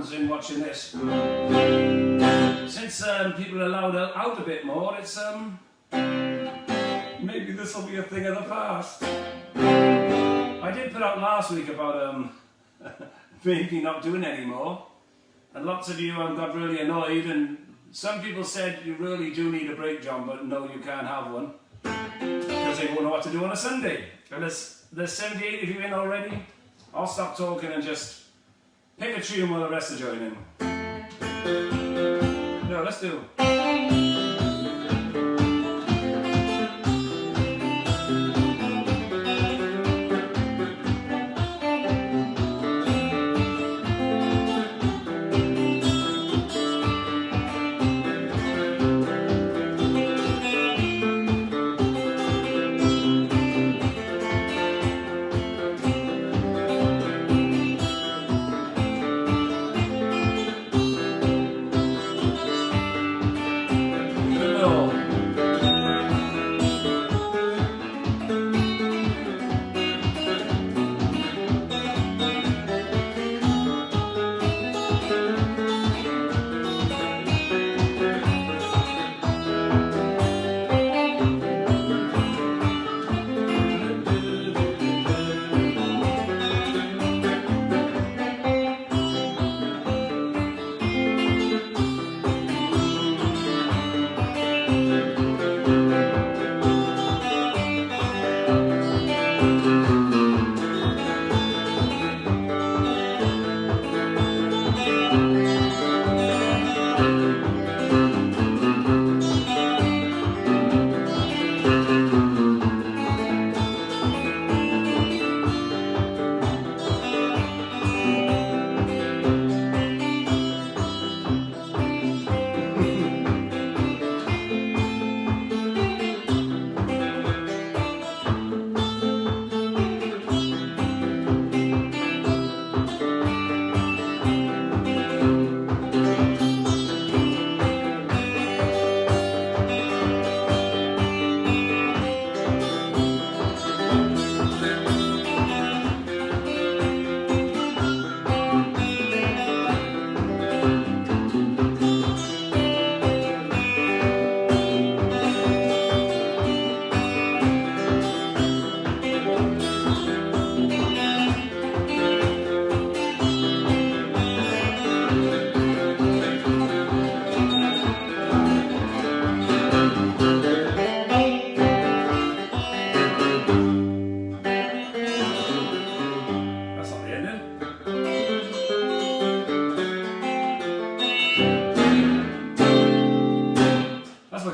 fans in watching this. Since people are allowed out a bit more, it's maybe this will be a thing of the past. I did put out last week about maybe not doing any more, and lots of you got really annoyed, and some people said you really do need a break, John, but no, you can't have one because they won't know what to do on a Sunday. And there's 78 of you in already. I'll stop talking and just pick a tune while the rest are joining. No, let's do.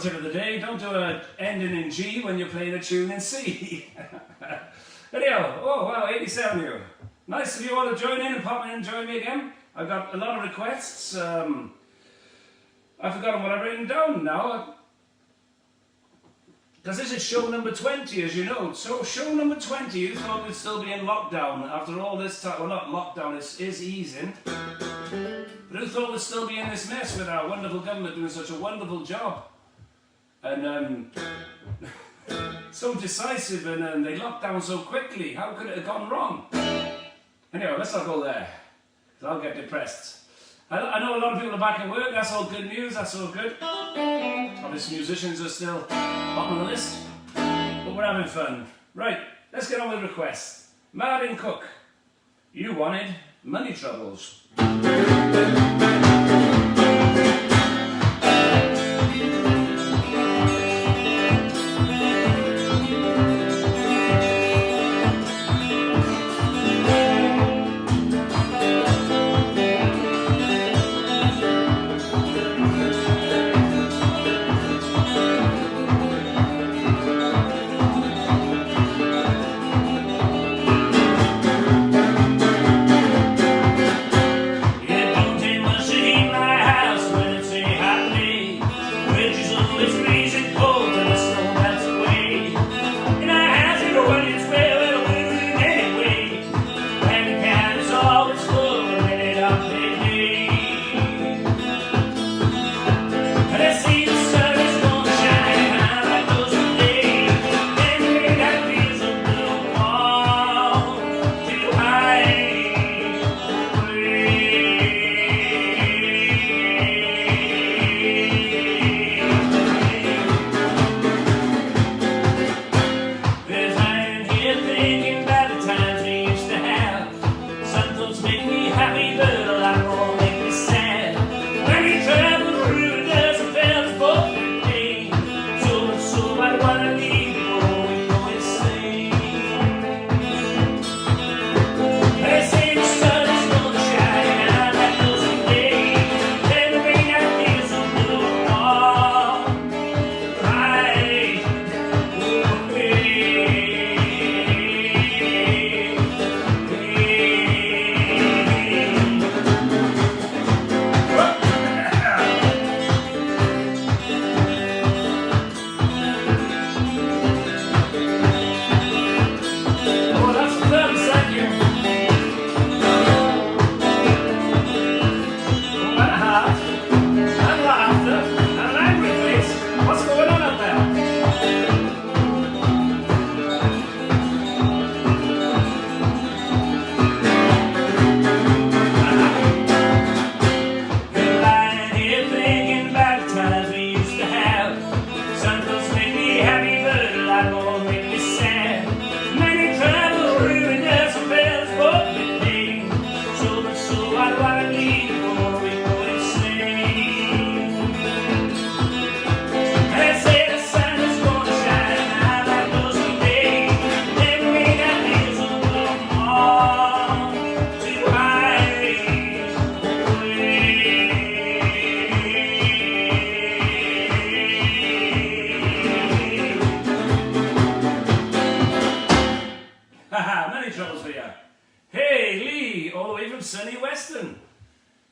Tip of the day, don't do an ending in G when you're playing a tune in C. Anyhow, oh wow, 87 of you. Nice of you all to join in and pop in and join me again. I've got a lot of requests. I've forgotten what I've written down now. Because this is show number 20, as you know. So show number 20, you thought we'd still be in lockdown after all this time. Well, not lockdown, it is easing. But who thought we'd still be in this mess with our wonderful government doing such a wonderful job? And so decisive, and they locked down so quickly. How could it have gone wrong? Anyway, let's not go there, because I'll get depressed. I know a lot of people are back at work. That's all good news. That's all good. Obviously, musicians are still bottom of the list, but we're having fun. Right, let's get on with requests. Martin Cook, you wanted Money Troubles. Yeah.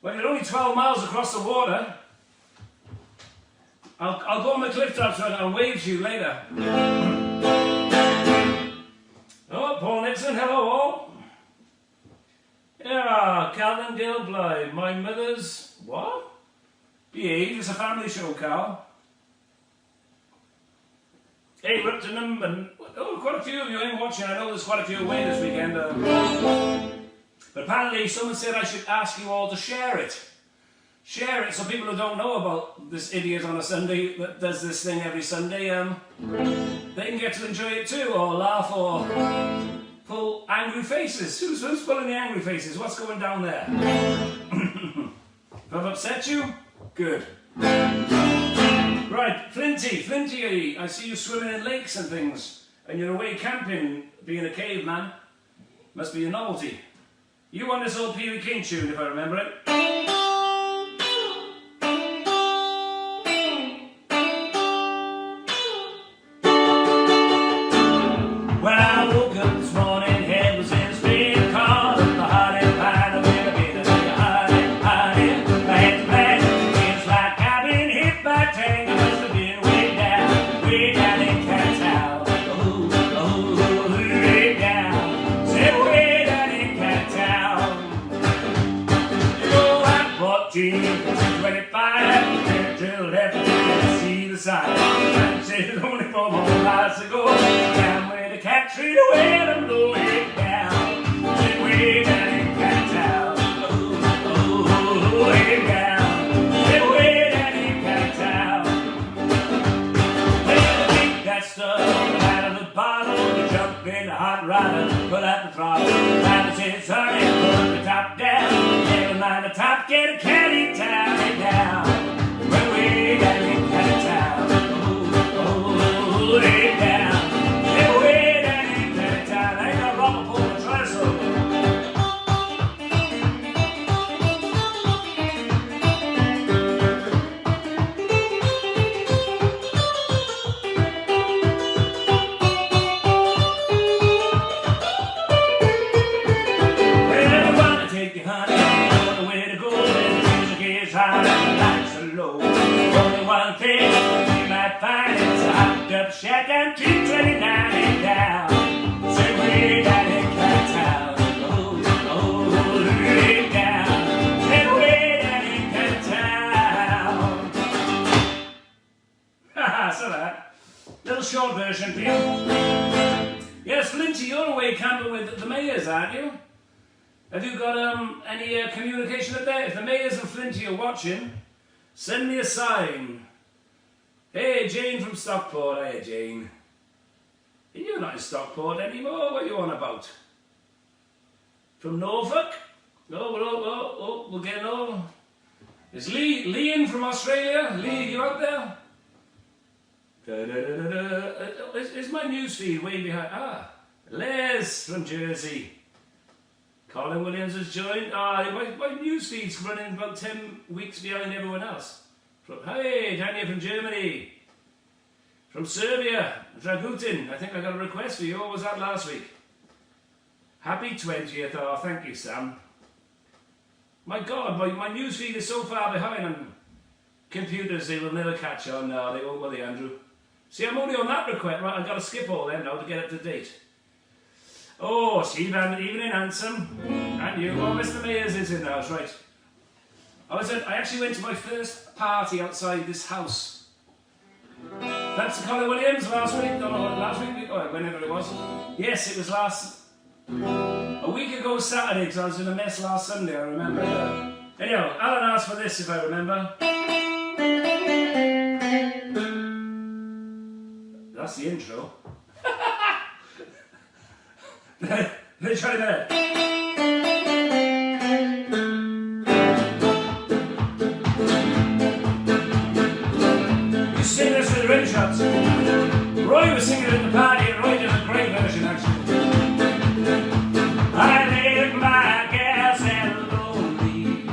Well, you're only 12 miles across the water. I'll go on the cliff tops and I'll wave to you later. Oh, Paul Nixon, hello all. Yeah, Calvin Dale Bly, my mother's... What? Behave, it's a family show, Cal. Hey, we're up to number... Oh, quite a few of you ain't watching. I know there's quite a few away this weekend. But apparently someone said I should ask you all to share it. Share it so people who don't know about this idiot on a Sunday that does this thing every Sunday, they can get to enjoy it too, or laugh, or pull angry faces. Who's pulling the angry faces? What's going down there? Have I upset you? Good. Right, Flinty, I see you swimming in lakes and things, and you're away camping, being a caveman. Must be a novelty. You won this old Pee Wee King tune, if I remember it. When I woke up this morning, head was in a spin, caught up the hot and pine, I'm in a bit of hot and pine. I had to back, it's like I've been hit by a tank. I must have been way down in Cat's house. Oh, way down, said way down in Cat's house. Oh, I bought jeans, 25, to the left, and see the sign. I said it's only 4 more miles to go. Cat tree to where I'm going down, way down in Cat's house. Oh, way down, way down in Cat's house. Well, take that stuff out of the bottle, to jump in the hot rod, pull out the throttle. Mama says, honey, put the top down, never mind the top, get a caddy, tie it down. Well, way down in Cat's house. Oh, way down. Shack and 229 and down. Say way down in Cat's house. Oh, way down. Say way down in Cat's house. Haha, so that. Little short version for you. Yes, Flinty, you're away camping with the mayors, aren't you? Have you got any communication up there? If the mayors and Flinty are watching, send me a sign. Hey, Jane from Stockport. Hey, Jane. You're not in Stockport anymore. What are you on about? From Norfolk? Oh, we're getting on. Is Lee in from Australia? Lee, you out there? Is my newsfeed way behind? Ah, Les from Jersey. Colin Williams has joined. My newsfeed's running about 10 weeks behind everyone else. Hey, Tanya from Germany. From Serbia, Dragutin. I think I got a request for you. What was that last week? Happy 20th. Oh, thank you, Sam. My God, my newsfeed is so far behind on computers, they will never catch on. No, they won't, will they, Andrew? See, I'm only on that request. Right, I've got to skip all them now to get up to date. Oh, Steve, evening, handsome. And you. Oh, Mr. Mayers is in the house, right. I actually went to my first party outside this house. Thanks to Colin Williams last week. Whenever it was. Yes, it was a week ago Saturday, because I was in a mess last Sunday, I remember. Anyhow, Alan asked for this, if I remember. That's the intro. Let's try that. Sing this with the rim shots. Roy was singing at the party, and Roy did a great version actually. I left my gas and lonely.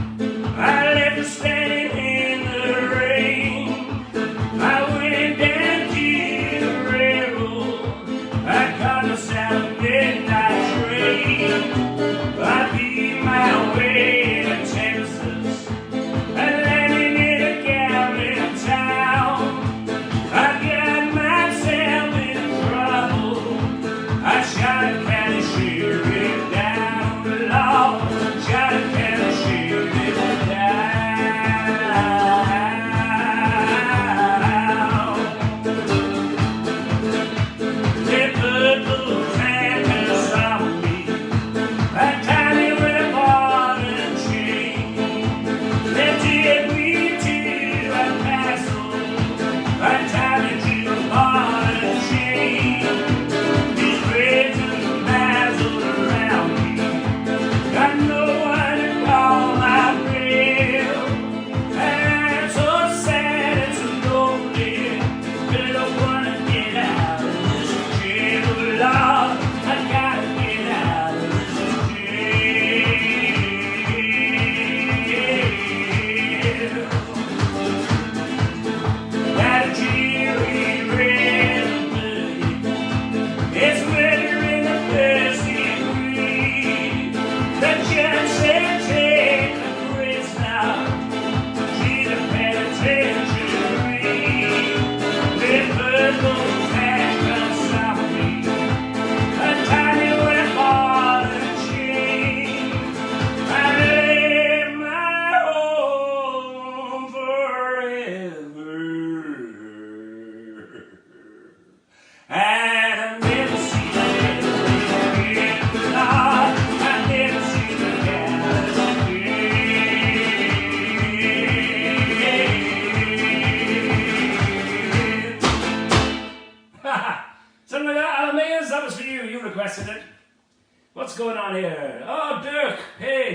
I left her standing in the rain. I went down to the railroad. I caught the South Midnight train. I beat my way to Texas.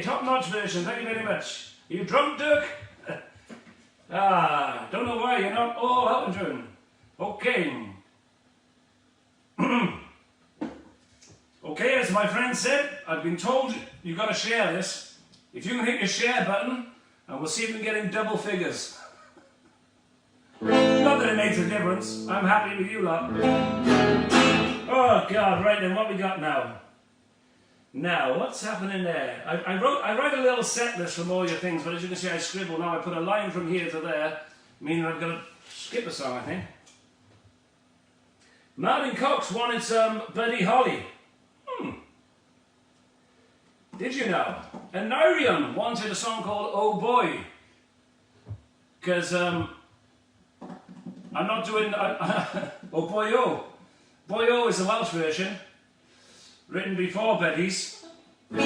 top-notch version, thank you very much. Are you drunk, Dirk? Don't know why you're not all out and driven. Okay. Okay, as my friend said, I've been told you've got to share this. If you can hit your share button, and we'll see if we can get in double figures. Not that it makes a difference. I'm happy with you lot. Oh God, right then, what we got now? Now, what's happening there? I write a little set list from all your things, but as you can see I scribble now. I put a line from here to there, meaning I've got to skip a song, I think. Martin Cox wanted some Buddy Holly. Did you know? And Narion wanted a song called Oh Boy. Because I'm not doing... Oh Boy Oh. Boy Oh is the Welsh version. Written before Betty's. This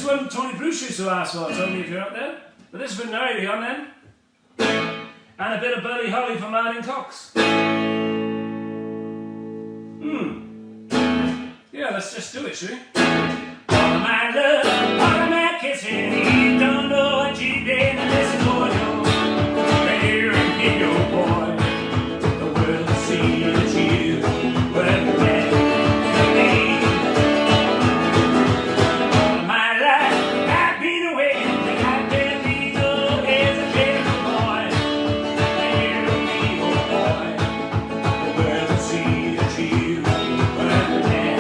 one Tony Bruce used to ask for, Tony, if you're out there. But this is for Narion then. And a bit of Buddy Holly for Martin Cox. Yeah, let's just do it, shall we? All of my love, all of my kissing, you don't know what you did, and listen for you. Here and here, your boy, the world will see that you were dead to me. All of my life, I've been away, and I've been no hesitating, boy. Here and here, your boy, the world will see that you were dead.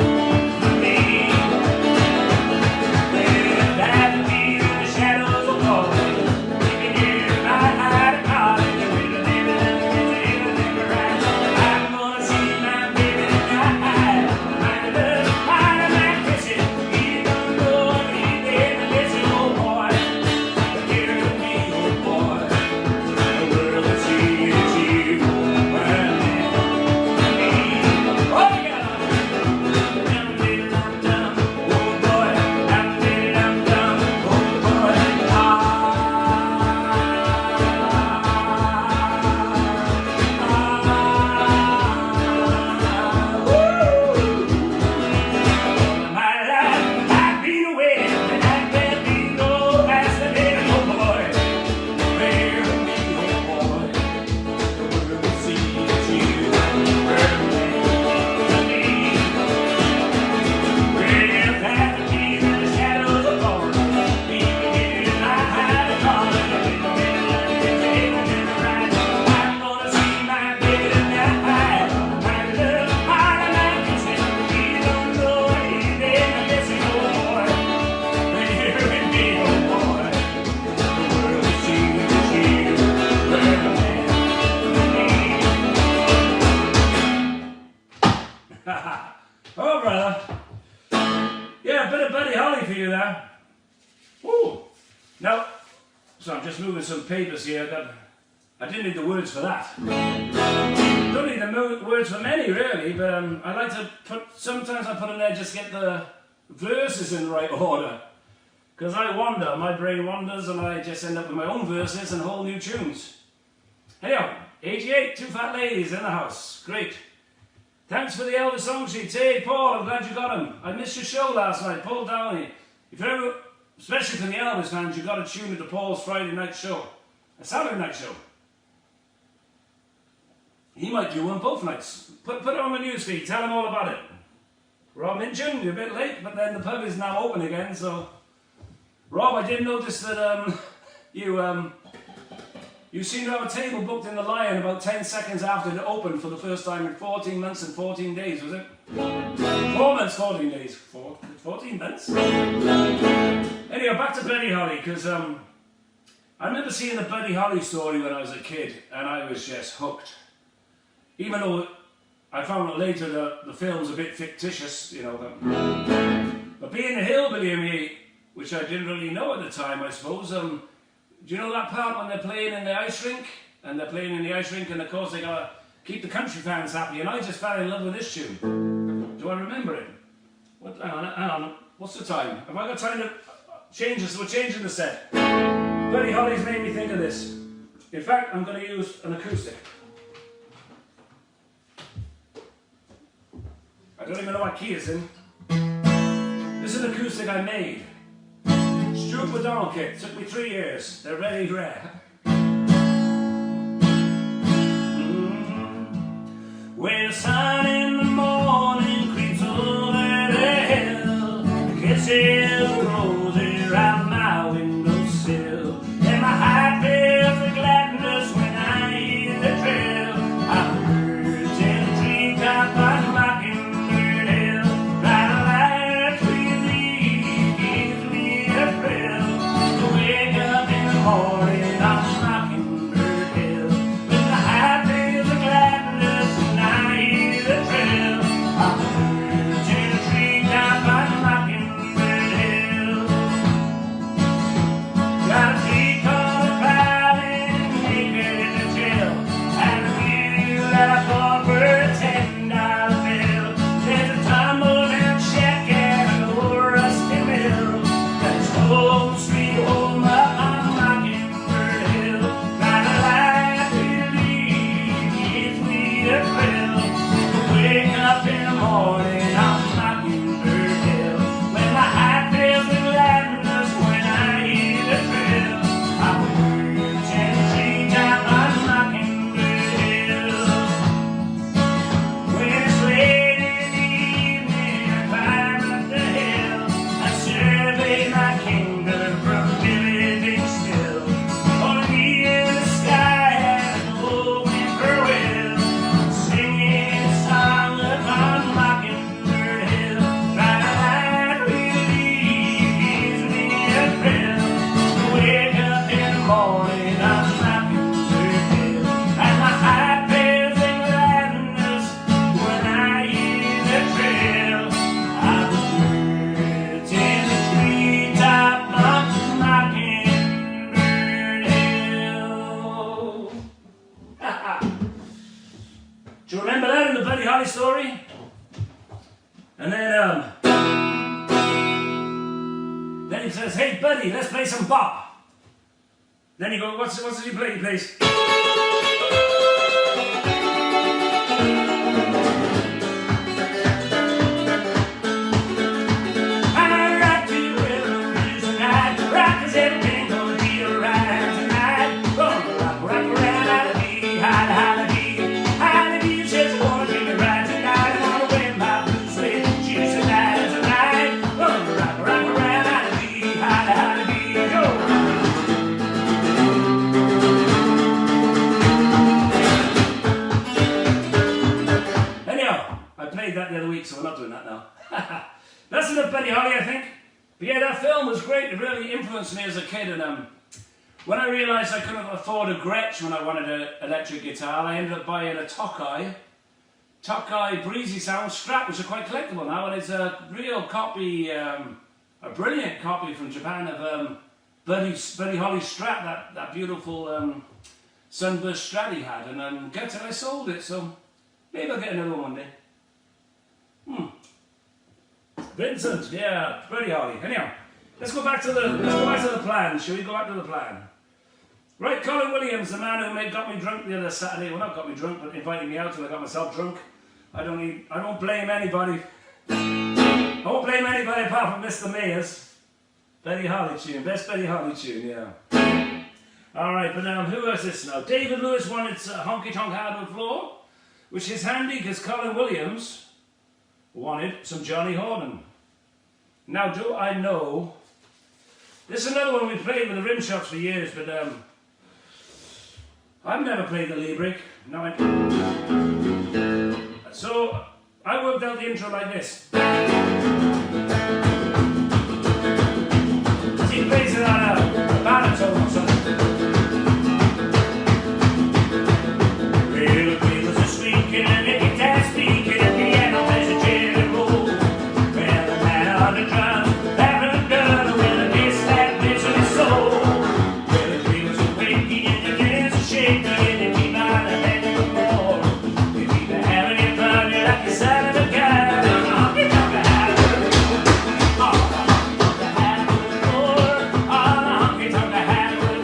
Oh, brother. Yeah, a bit of Buddy Holly for you there. Woo. Now, so I'm just moving some papers here. I didn't need the words for that. Don't need the words for many, really, but I like to sometimes I put in there just get the verses in the right order. Because I wander, my brain wanders, and I just end up with my own verses and whole new tunes. Anyhow, 88, two fat ladies in the house. Great. Thanks for the elder song sheets. Hey, Paul, I'm glad you got them. I missed your show last night, Paul Downey. If you're ever, especially for the Elvis fans, you've got to tune into Paul's Friday night show. A Saturday night show. He might do one both nights. Put it on the newsfeed, tell him all about it. Rob Minchin, you're a bit late, but then the pub is now open again, so... Rob, I did notice that you seem to have a table booked in the Lion about 10 seconds after it opened for the first time in 14 months and 14 days, was it? 4 months, 14 days. 14 months? Anyway, back to Buddy Holly, because I remember seeing the Buddy Holly story when I was a kid, and I was just hooked. Even though I found out later that the film's a bit fictitious, you know. But being a hillbilly in me, which I didn't really know at the time, I suppose, do you know that part when they're playing in the ice rink? And they're playing in the ice rink, and of course they gotta keep the country fans happy, and I just fell in love with this tune. Do I remember it? Hang on, what's the time? Have I got time to change this? We're changing the set. Buddy Holly's made me think of this. In fact, I'm going to use an acoustic. I don't even know what key it's in. This is an acoustic I made. Stuart McDonald kit. Took me 3 years. They're very rare. When the sun in the morning creeps over the hill, the kisses roses around my windowsill, and my heart feels the gladness when I hear the trail. I'm birds in the treetop on Mockingbird Hill. Bright light sweet leaves gives me a thrill to wake up in the morning on Mockingbird Hill. When the heart feels the gladness when I hear the trail. I'm birds in the treetop on Mockingbird Hill. Got a tree called a prowling naked to chill, and a wheel that I bought for a $10 bill. There's a tumble-down shack and an old rusty mill. That's home, sweet home up on Mockingbird Hill. Not a light relief gives me a thrill to wake up in the morning on Mockingbird Hill. When my heart feels the gladness when I hear the thrill. I'm birds in the treetop on Mockingbird Hill. When it's late in the evening, I climb up the hill. I survey my kingdom from everything still. Only me in the sky and an old whippoorwill, singing a song upon Mockingbird Hill. Bright light relief gives me a thrill to wake up in the morning on Mockingbird Hill. And my heart feels the gladness when I hear the trail of the birds in the treetop on Mockingbird Hill. Do you remember that in the Buddy Holly story? And then he says, "Hey Buddy, let's play some bop." Then he goes, "What's does he play?" He plays. I rock to your rhythm tonight, rock 'cause everything's gonna be alright tonight. Gonna rock, rock around, holla-dee, holla-holla-dee. Holla-dee says I wanna take a ride tonight. I wanna wear my blue suede shoes tonight. Gonna rock, rock around, holla-dee, holla-holla-dee. Go! Anyhow, I played that the other week, so we're not doing that now. That's enough Buddy Holly, I think. But yeah, that film was great. It really influenced me as a kid. And when I realised I couldn't afford a Gretsch when I wanted an electric guitar, I ended up buying a Tokai Breezy Sound Strat, which are quite collectible now. And it's a real copy, a brilliant copy from Japan of Buddy Holly's Strat, that beautiful Sunburst Strat he had. And get it, I sold it, so maybe I'll get another one day. Vincent, yeah, Buddy Holly. Anyhow, let's go back to the plan. Shall we go back to the plan? Right, Colin Williams, the man who got me drunk the other Saturday. Well, not got me drunk, but invited me out till I got myself drunk. I don't blame anybody. I won't blame anybody apart from Mr. Mayers. Buddy Holly tune, best Buddy Holly tune, yeah. All right, but who is this now? David Lewis wanted Honky Tonk Hardwood Floor, which is handy because Colin Williams wanted some Johnnie Horton. Now, do I know? This is another one we played with the rim shots for years, but I've never played the Liebrig. No, so I worked out the intro like this. He plays it on a baritone or something. Real wheels are squeaking and the guitar speaking and piano plays a jelly roll. Well, the man on the drums, having done with a kiss that bitch in his soul. Well, the wheels are waking and the hands are shaking and the keep on the head of the floor. If you been having it fun, you're like the son of a guy. Honky tonk the Hardwood floor. Oh, the honky tonk the Hardwood floor. Oh, the honky tonk the Hardwood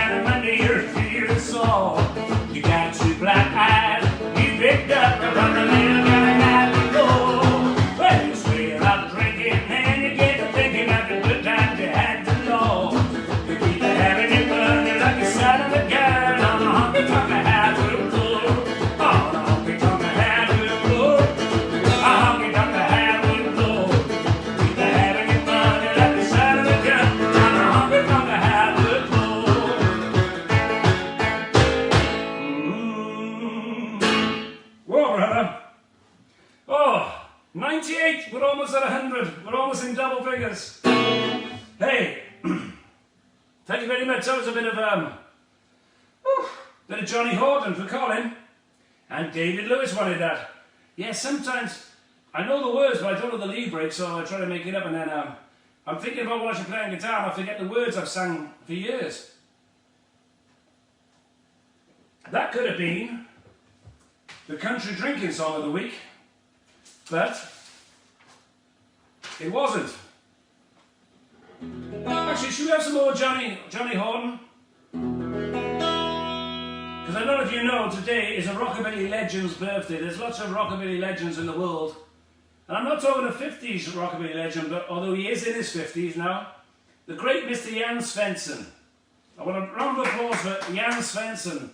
down Monday, you're 3 years old. You got 2 black eyes, you picked up a rubber little gun and had to go. Well, you swear out drinking, and you get to thinking of the good times you had to know. You keep having it burning like the son of a gun on a honky tonk Hardwood floor. On a honky tonk Hardwood floor. A honky tonk Hardwood floor. Keep having it burning like the son of a gun on a honky tonk Hardwood floor. Whoa, brother. Oh, 98. We're almost at 100. We're almost in double figures. Hey, thank you very much. That was a bit of Johnnie Horton for Colin. And David Lewis wanted that. Yeah, sometimes I know the words, but I don't know the lead break, so I try to make it up. And then I'm thinking about what I should play on guitar, and I forget the words I've sang for years. That could have been the country drinking song of the week, but it wasn't. Actually, should we have some more Johnnie Horton? Because I don't know if you know, today is a Rockabilly legend's birthday. There's lots of Rockabilly legends in the world. And I'm not talking a 50s Rockabilly legend, but although he is in his 50s now, the great Mr. Jan Svensson. I want a round of applause for Jan Svensson.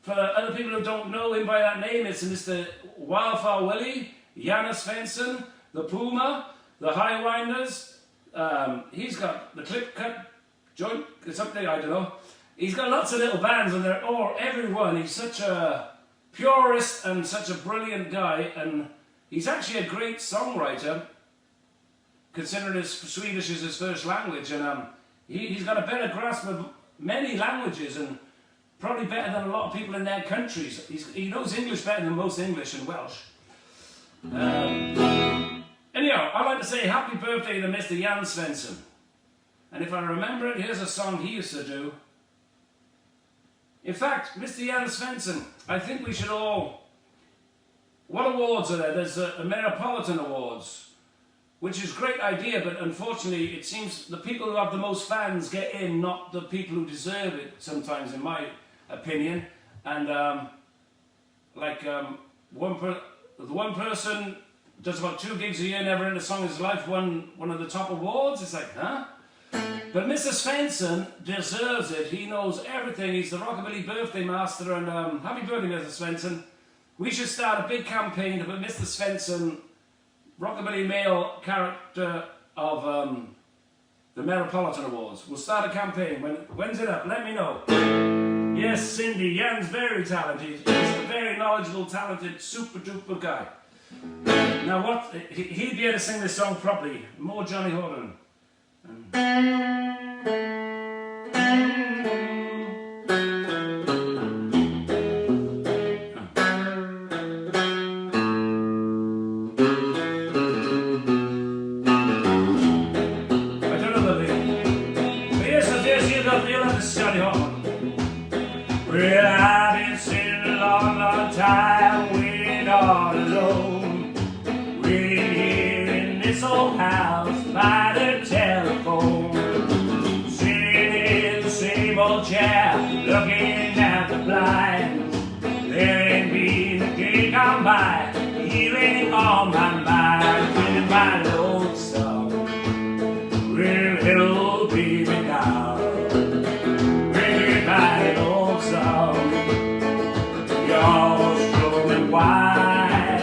For other people who don't know him by that name, it's Mr. Wildfire Willie, Jan Svensson, the Puma, the Highwinders. He's got the Clip Cut Joint, something, I don't know. He's got lots of little bands, and they're all, everyone. He's such a purist and such a brilliant guy, and he's actually a great songwriter, considering Swedish is his first language, and he's got a better grasp of many languages, and probably better than a lot of people in their countries. He knows English better than most English and Welsh. Anyhow, I'd like to say happy birthday to Mr. Jan Svensson. And if I remember it, here's a song he used to do. In fact, Mr. Jan Svensson, I think we should all... What awards are there? There's the Metropolitan Awards, which is a great idea, but unfortunately it seems the people who have the most fans get in, not the people who deserve it sometimes, in my opinion. And one person does about 2 gigs a year, never in a song in his life, won one of the top awards. It's like, huh? But Mr. Svensson deserves it. He knows everything. He's the Rockabilly birthday master, and happy birthday, Mr. Svensson. We should start a big campaign to put Mr. Svensson, Rockabilly male character of the Metropolitan Awards. We'll start a campaign. When's it up? Let me know. Yes, Cindy, Jan's very talented. He's a very knowledgeable, talented, super duper guy. Now what? He'd be able to sing this song properly. More Johnnie Horton. I don't know the lyric. But here's the feel of this Johnnie Horton. Well, I've been sitting a long, long time waiting all alone, waiting here in this old house by the telephone, sitting in the same old chair, looking at the blinds. There ain't been a day gone by, you ain't on my mind, feeling my lonesome. Well, hello, baby, now, bring my lonesome. You're always growing wild.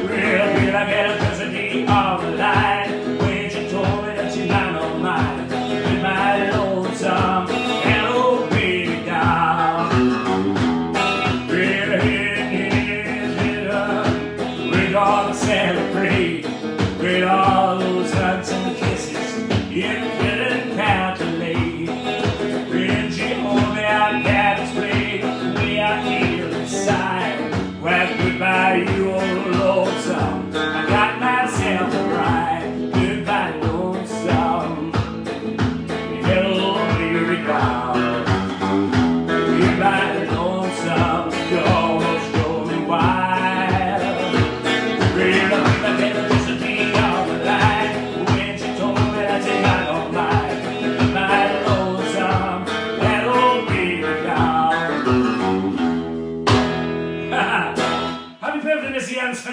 Well, will I get a custody of the line? When you told me that you not on mine, with my lonesome. Hello, baby, doll. Well, we're gonna celebrate. Well,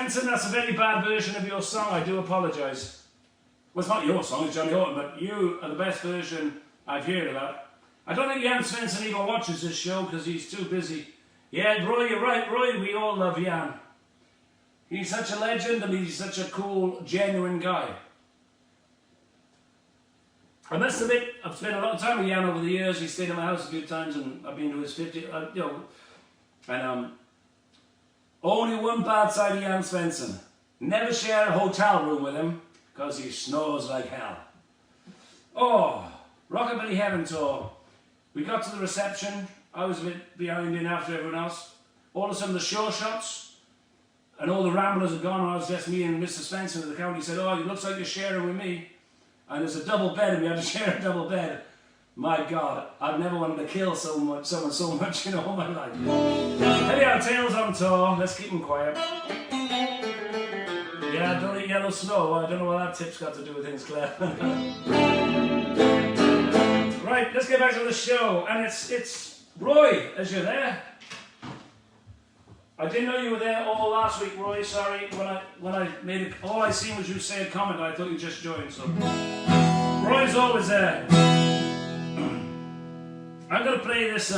Svensson, that's a very bad version of your song. I do apologise. Well, it's not your song, it's Johnny Horton, but you are the best version I've heard of that. I don't think Jan Svensson even watches this show because he's too busy. Yeah, Roy, you're right, Roy. We all love Jan. He's such a legend and he's such a cool, genuine guy. I must admit, I've spent a lot of time with Jan over the years. He stayed at my house a few times and I've been to his 50th, and only one bad side of Jan Svensson. Never share a hotel room with him because he snores like hell. Oh, Rockabilly Heaven Tour. We got to the reception. I was a bit behind in after everyone else. All of a sudden the show shots and all the ramblers had gone and I was just me and Mr. Spencer at the county. He said, oh, it looks like you're sharing with me. And there's a double bed and we had to share a double bed. My God, I've never wanted to kill someone so much in all my life. Anyhow, Tales on Tour. Let's keep them quiet. Yeah, don't eat yellow snow. I don't know what that tip's got to do with things, Claire. Right, let's get back to the show. And it's Roy, as you're there. I didn't know you were there all last week, Roy. Sorry, when I made it, all I seen was you say a comment. I thought you just joined. So Roy's always there. I'm gonna play this.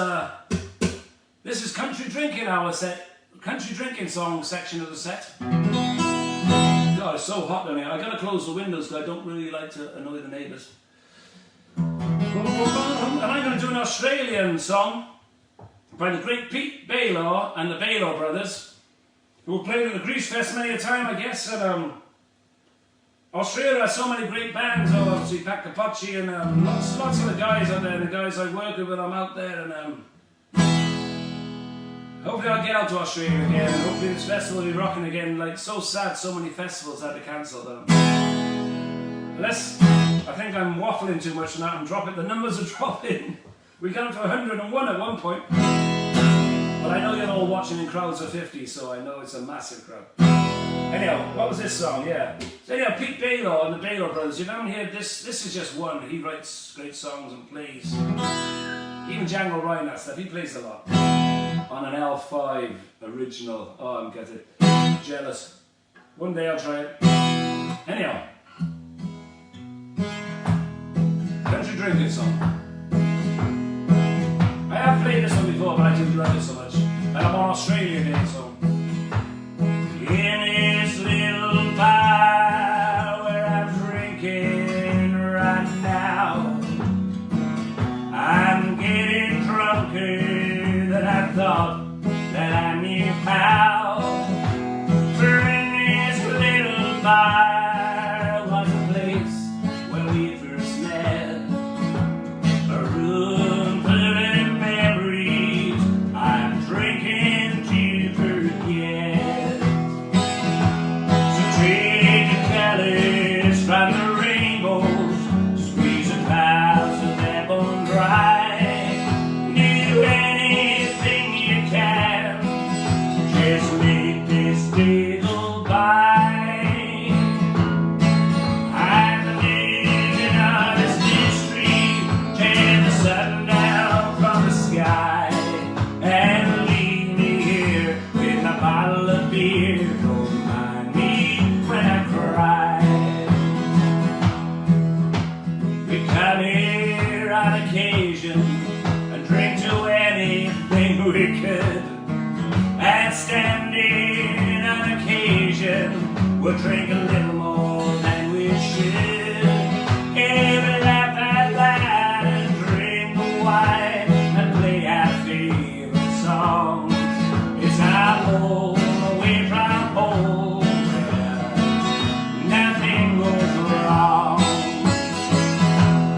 This is country drinking hour set, country drinking song section of the set. God, it's so hot down here. I gotta close the windows because I don't really like to annoy the neighbours. And I'm gonna do an Australian song by the great Pete Baylor and the Baylor brothers, who played at the Grease Fest many a time, I guess. And Australia has so many great bands. Obviously Pacapacci and lots of the guys out there, and the guys I work with when I'm out there. And hopefully I'll get out to Australia again. And hopefully this festival will be rocking again. Like, so sad, so many festivals had to cancel them. I think I'm waffling too much now. I'm dropping. The numbers are dropping. We got up to 101 at one point. But I know you're all watching in crowds of 50, so I know it's a massive crowd. Anyhow, what was this song? Yeah. So yeah, Pete Baylor and the Baylor brothers. You haven't heard this. This is just one. He writes great songs and plays. Even Django Ryan, that stuff. He plays a lot. On an L5 original. Oh, I'm getting jealous. One day I'll try it. Anyhow. Country drinking song. I have played this one before, but I didn't love it so much. And I'm on Australia again, so. In this little bar where I'm drinking right now, I'm getting drunker than I thought that I knew how. For in this little bar was a place where we first met. A room full of memories I'm drinking to forget. So take a callus from the rainbows, squeeze a glass of that bone dry. Do anything you can, just make this day go by. I'm living on this mystery, tear the sun down from the sky, and leave me here with my bottle of beer. Don't mind me when I cry. We come here on occasion and drink to anything we could, and standing on occasion we'll drink a little more than we should. Every laugh out loud and drink the wine and play our favorite songs. It's our home away from home where nothing goes wrong.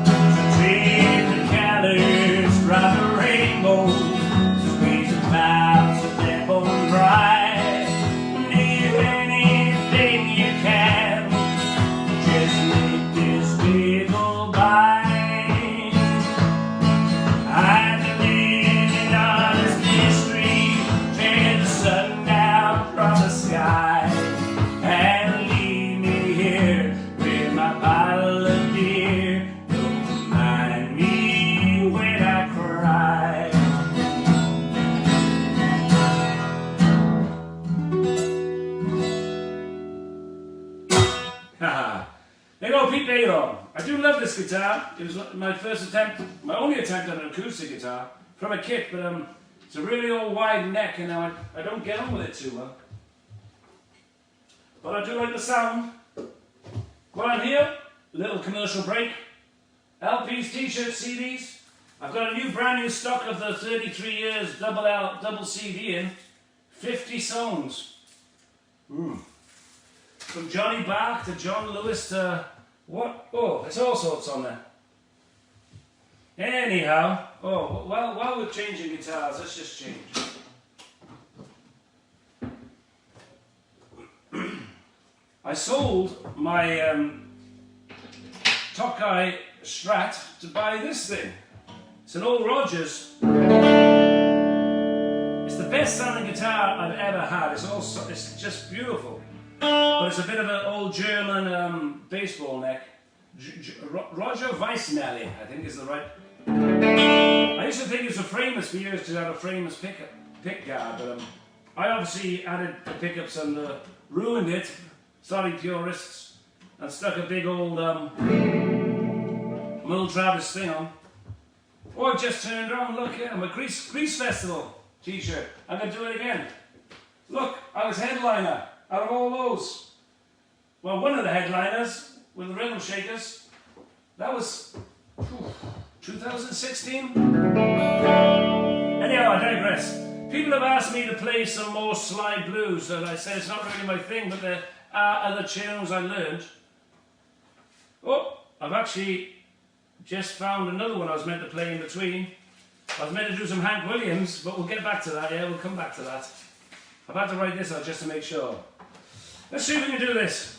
So take the callus from the rainbow, squeeze the clouds of their bone dry. Do anything you can, this guitar. It was my first attempt, my only attempt at an acoustic guitar from a kit, but it's a really old wide neck and I don't get on with it too well. But I do like the sound. While I'm here, a little commercial break. LPs, t-shirts, CDs. I've got a new brand new stock of the 33 years double CD in. 50 songs. From Johnnie Bark to J.L.Lewis to what? Oh, there's all sorts on there. Anyhow, well, while we're changing guitars, let's just change. I sold my Tonk Strat to buy this thing. It's an old Rogers. It's the best sounding guitar I've ever had. It's just beautiful. But it's a bit of an old German baseball neck. Roger Weissnelli, I think is the right. I used to think it was a frameless for years to have a frameless pick guard, but I obviously added the pickups and ruined it, starting purists, and stuck a big old Merle Travis thing on. Oh, I just turned around, look, yeah, I'm a Grease Festival t-shirt. I'm going to do it again. Look, I was headliner out of all those. Well, one of the headliners with the Rhythm Shakers, that was 2016. Anyhow, I digress. People have asked me to play some more slide blues, and I said it's not really my thing, but there are other tunes I learned. Oh, I've actually just found another one I was meant to play in between. I was meant to do some Hank Williams, but we'll get back to that, yeah, we'll come back to that. I've had to write this out just to make sure. Let's see if we can do this.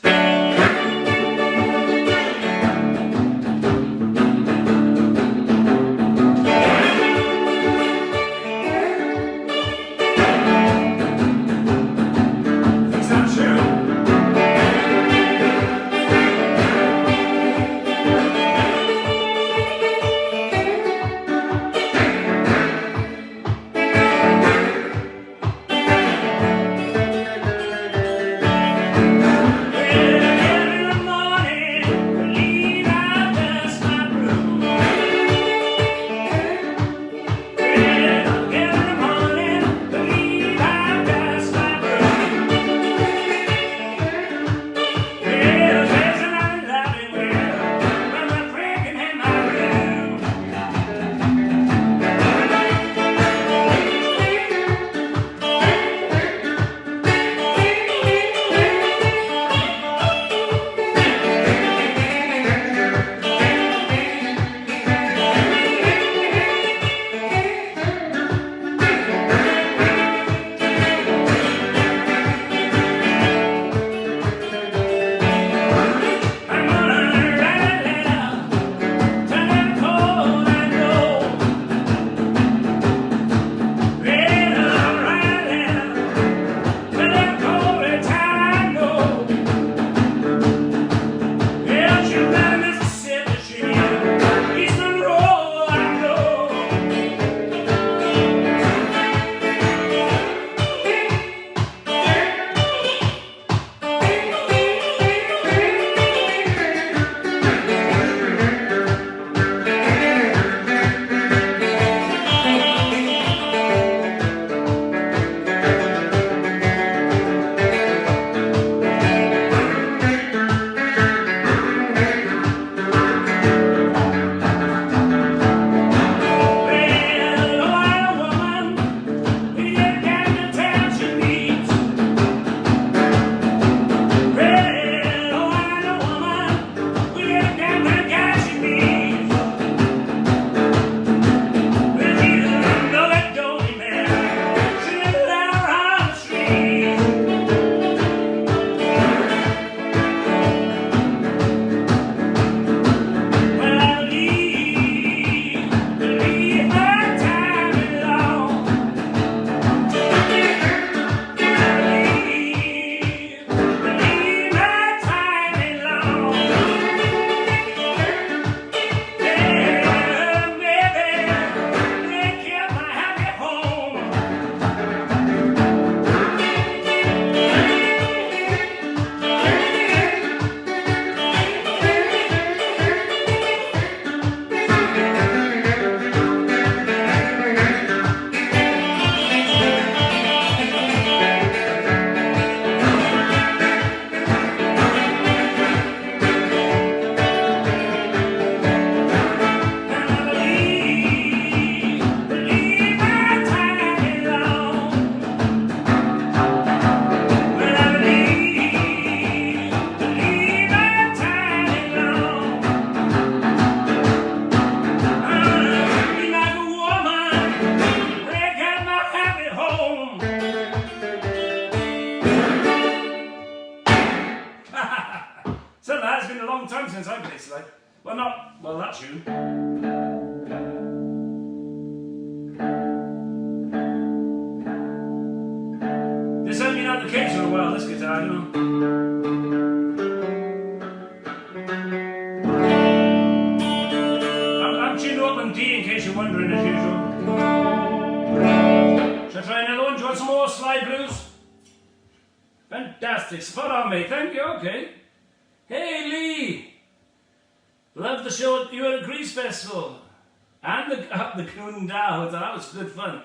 kids for a while, this guitar, you know. I'm tuned up on D in case you're wondering, as usual. Shall I try another one? Do you want some more slide blues? Fantastic. Spot on, mate. Thank you. Okay. Hey, Lee. Love the show you at a Grease Festival. And the Coon Dow. That was good fun.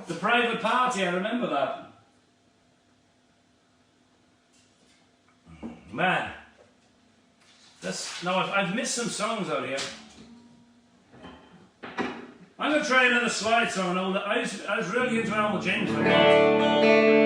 The private party, I remember that. Man. Now, I've missed some songs out here. I'm going to try another slide song. I was really into Elmore James for a while.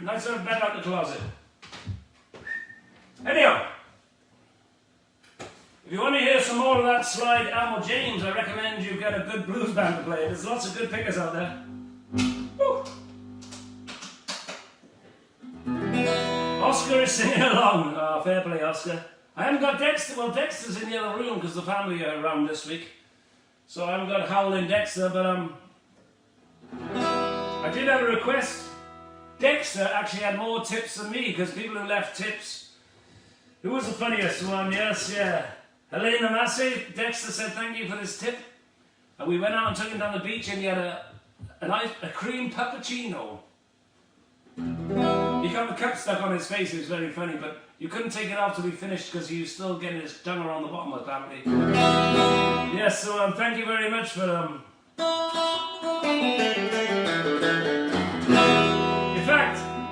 Let's have a bed out the closet. Anyhow, if you want to hear some more of that slide Elmore James, I recommend you get a good blues band to play. There's lots of good pickers out there. Woo. Oscar is singing along. Oh, fair play, Oscar. I haven't got Dexter. Well, Dexter's in the other room because the family are around this week. So I haven't got Howling Dexter, but I did have a request. Dexter actually had more tips than me because people who left tips. Who was the funniest one? Yes, yeah. Helena Massey. Dexter said thank you for this tip. And we went out and took him down the beach and he had a cream puppuccino. He got the cup stuck on his face. It was very funny, but you couldn't take it off till we finished because he was still getting his tongue around the bottom apparently. Yes, so thank you very much for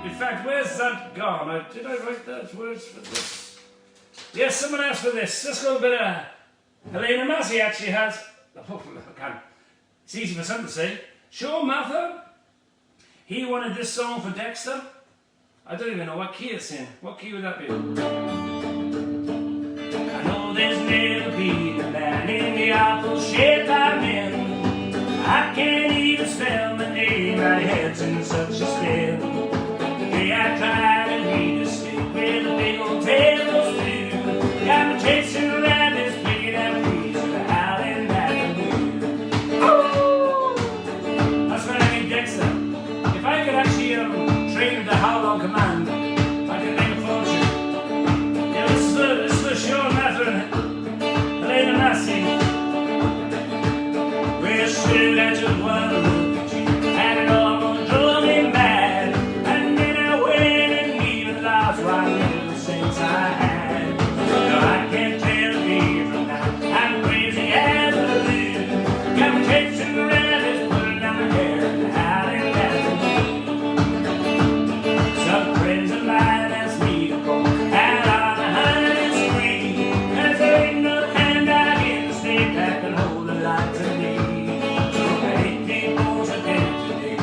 In fact, where's that gone? Did I write those words for this? Yes, someone asked for this. Let's go a bit of Helena Massey actually has. Oh, I can't. It's easy for some to say. Sure, Mather. He wanted this song for Dexter. I don't even know what key it's in. What key would that be? I know there's never been a man in the awful shape I'm in. I can't even spell my name. My head's in such a spin. The day I tried to read a stick with a big old tailspoon. Got me chasing rabbits, picking out trees with a howling raccoon. That's when I need Dexter. If I could actually train with the Howling command, I could make a fortune. Yeah, this is the Sean Mather and Helena Massey. We're still at just one look at you, and it almost drove me mad. And then I went and even lost what little sense I had. No, I can't tell me from now. I'm crazy as a loon. Got me chasing the rabbits, pulling down my hair, and howling raccoon. Some friends of mine asked me to go out on the hunting spree, and there ain't no hand I can stay back and hold the light to me. So I hate people so dead today.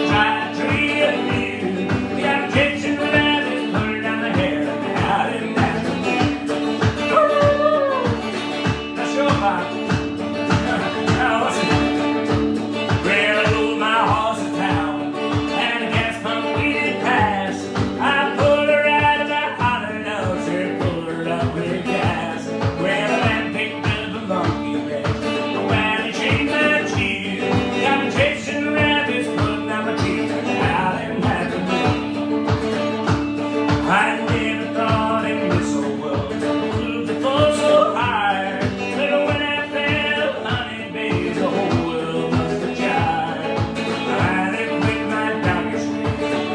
Try to treat you. We got chasing the rabbits, pulling down the hair, and howling raccoon. That's your part. Now what's it? Well, I rode my horse to town, and the gas pump we did pass. I pulled her out of my holler nose, and pulled her up with gas. Well, a man picked up a monkey wrench, and when he changed my tune, got me chasing the rabbits, pulling out my teeth, and howling raccoon. I never thought in this old world would the fall so high, but when I fell, honey, baby, the whole world must have jive. I live with my donkey's ring,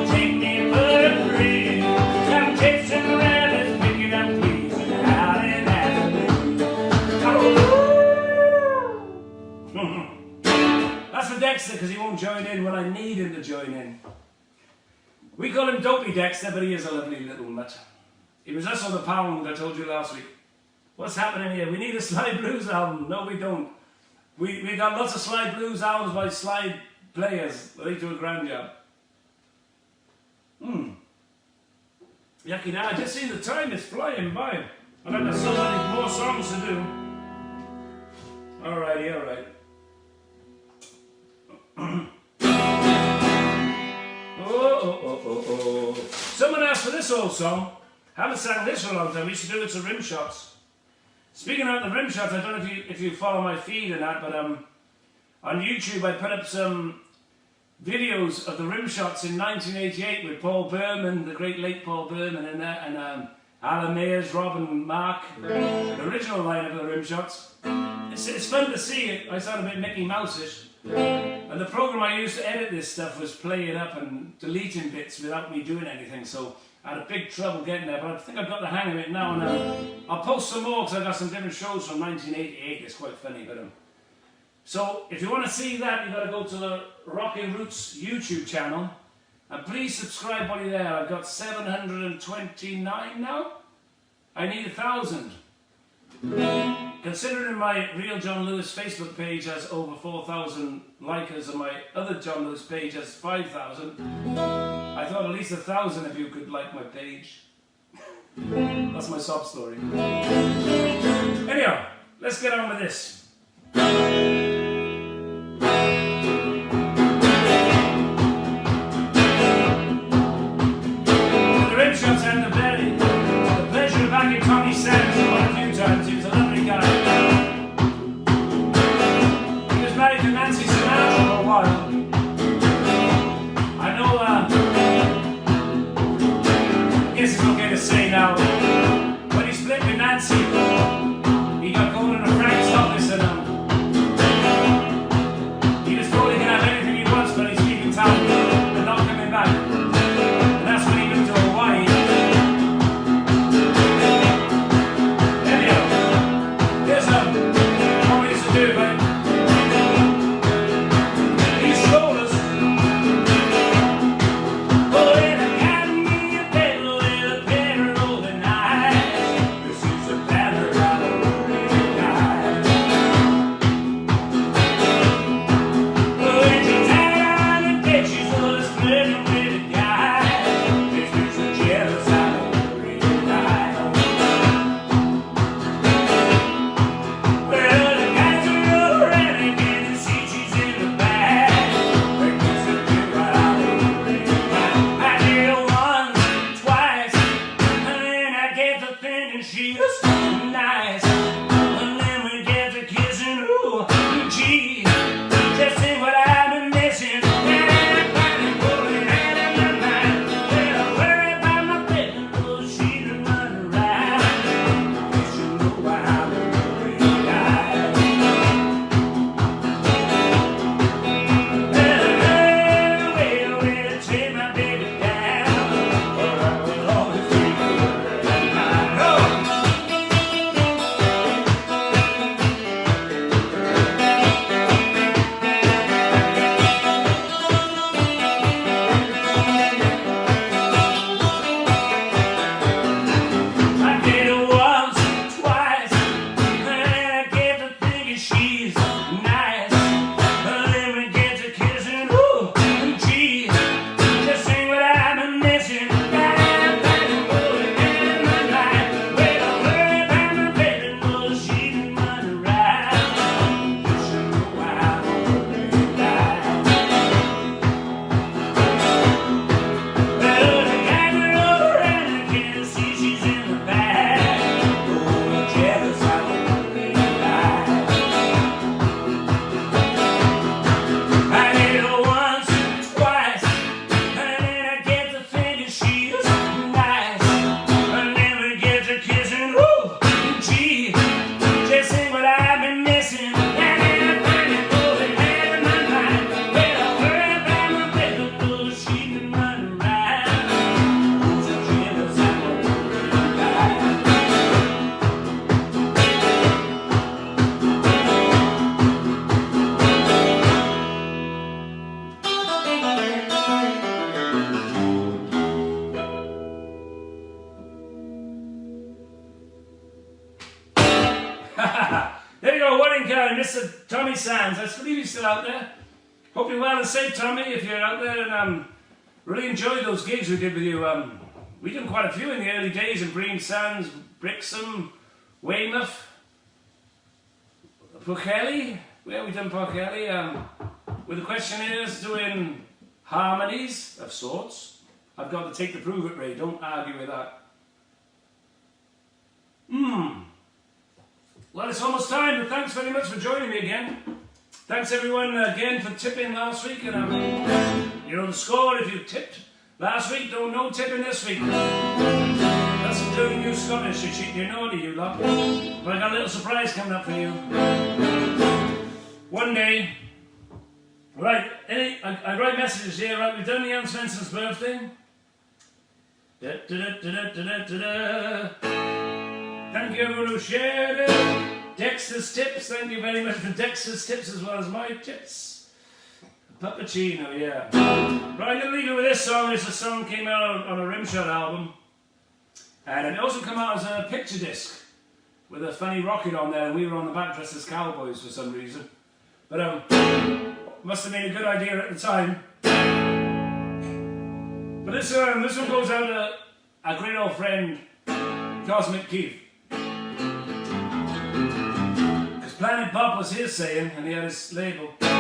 take me for a thrill. Got me chasing the rabbits, picking up fleas, and howling raccoon. That's for Dexter, because he won't join in when I need him to join in. We call him Dopey Dexter, but he is a lovely little mutt. He was us on the pound, I told you last week. What's happening here? We need a slide blues album. No, we don't. We got lots of slide blues albums by slide players. They do a grand job. Yucky now, I just seen the time, it's flying by. I've got so many more songs to do. Alrighty, alright. Oh. Someone asked for this old song. Haven't sang this for a long time. We used to do it to rim shots. Speaking of the rim shots, I don't know if you follow my feed or not, but on YouTube I put up some videos of the rim shots in 1988 with Paul Berman, the great late Paul Berman in that, and Alan Mayers, Rob and Mark, the original lineup of the rim shots. It's fun to see it. I sound a bit Mickey Mouse-ish. And the program I used to edit this stuff was playing up and deleting bits without me doing anything, so I had a big trouble getting there, but I think I've got the hang of it now, and I'll post some more because I've got some different shows from 1988. It's quite funny, but so if you want to see that, you've got to go to the Rockin' Roots YouTube channel, and please subscribe while you're there. I've got 729 now. I need 1,000. Considering my real John Lewis Facebook page has over 4,000 likers and my other John Lewis page has 5,000, I thought at least 1,000 of you could like my page. That's my sob story. Anyhow, let's get on with this. The rim shots and the belly. The pleasure of backing Tommy Sands on a few times. He was a lovely guy. He was married to Nancy Sinatra for a while. I know, I guess it's okay to say now, when he split with Nancy, he got caught in a Frank's office and he was told he can have anything he wants, but he's leaving town and not coming back. And that's when he moved to Hawaii. Anyhow, here's what we used to do, right? These strollers, oh, and I got me a pedal with a pair of rolling eyes. she's nice. And then we get to kissing, ooh, gee, just think what I've been missing. There you go, Warren County, Mr. Tommy Sands. I believe he's still out there. Hope you're well and safe, Tommy, if you're out there, and really enjoyed those gigs we did with you. We did quite a few in the early days in Bream Sands, Brixham, Weymouth, Pochelly. Where we done Pochelly? With the Questionnaires doing harmonies of sorts. I've got to take the prove it, Ray. Don't argue with that. Well, it's almost time, but thanks very much for joining me again. Thanks everyone again for tipping last week, and you know the score if you tipped last week. Don't no tipping this week. That's some dirty new Scottish. You're cheating, you're naughty, you lot. But I got a little surprise coming up for you. One day, right? I write messages here. Right, we've done the Jan Svensson's birthday. Thank you everyone who shared it. Dexter's tips, thank you very much for Dexter's tips as well as my tips. Puppuccino, yeah. Right, I'm going to leave you with this song. This song came out on a Rimshot album. And it also came out as a picture disc with a funny rocket on there, and we were on the back dressed as cowboys for some reason. But must have been a good idea at the time. But this one goes out to our great old friend, Cosmic Keith. Planet Pop was his saying, and he had his label. And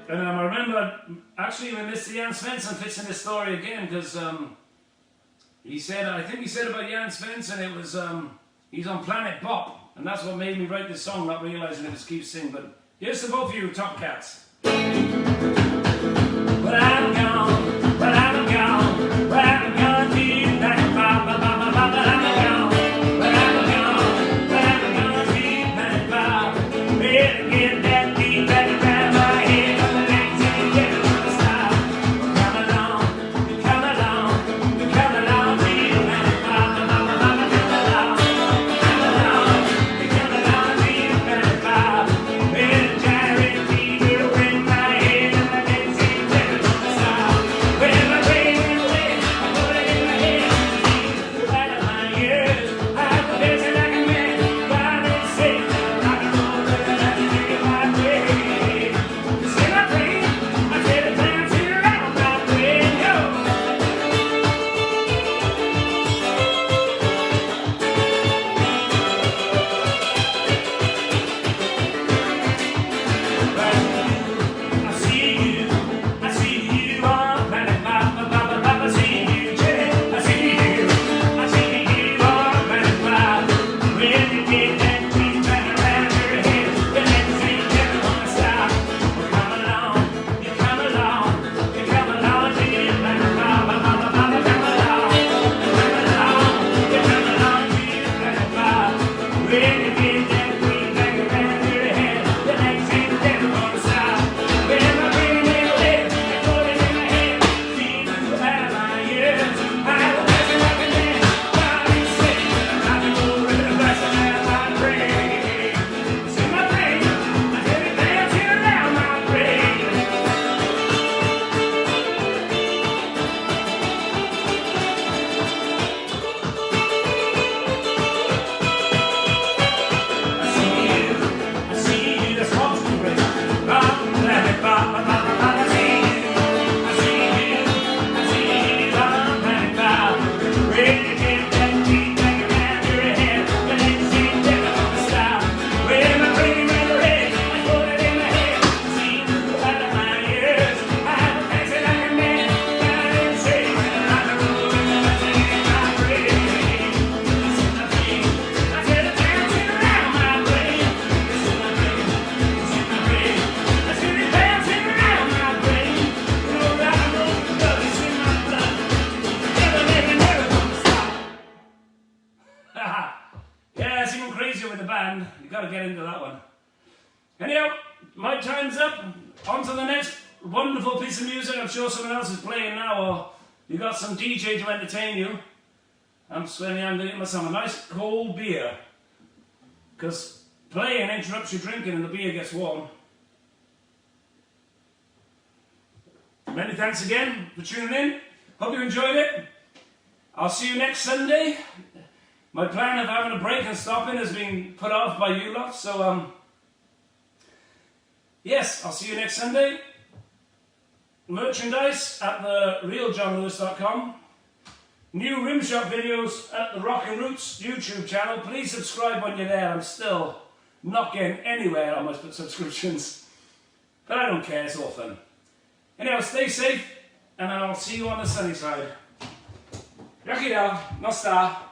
I remember, actually, when Mr. Jan Svensson fits in this story again, because he said, I think he said about Jan Svensson, it was, he's on Planet Pop, and that's what made me write this song, not realising it was Keith singing. But here's to both of you, Top Cats. But I'm gone, but I'm gone, but I'm gone to you, Planet Pop, but I'm gone. Get that beat back around my head. I'm the next thing you wanna stop. Come along, come along, come along to you, Planet Pop, come along, come along to you, Planet Pop. With a giant fever in my head, I'm the next thing you wanna stop. the band, you got to get into that one. Anyhow, my time's up. On to the next wonderful piece of music. I'm sure someone else is playing now, or you got some DJ to entertain you. I'm swearing I'm going to get myself a nice cold beer, because playing interrupts your drinking and the beer gets warm. Many thanks again for tuning in. Hope you enjoyed it. I'll see you next Sunday. My plan of having a break and stopping has been put off by you lot, so yes, I'll see you next Sunday. Merchandise at the realjohnlewis.com. New Rimshot videos at the Rock and Roots YouTube channel. Please subscribe when you're there. I'm still not getting anywhere on my subscriptions, but I don't care, it's all fun. Anyhow, stay safe, and I'll see you on the sunny side. Rocky down, no star.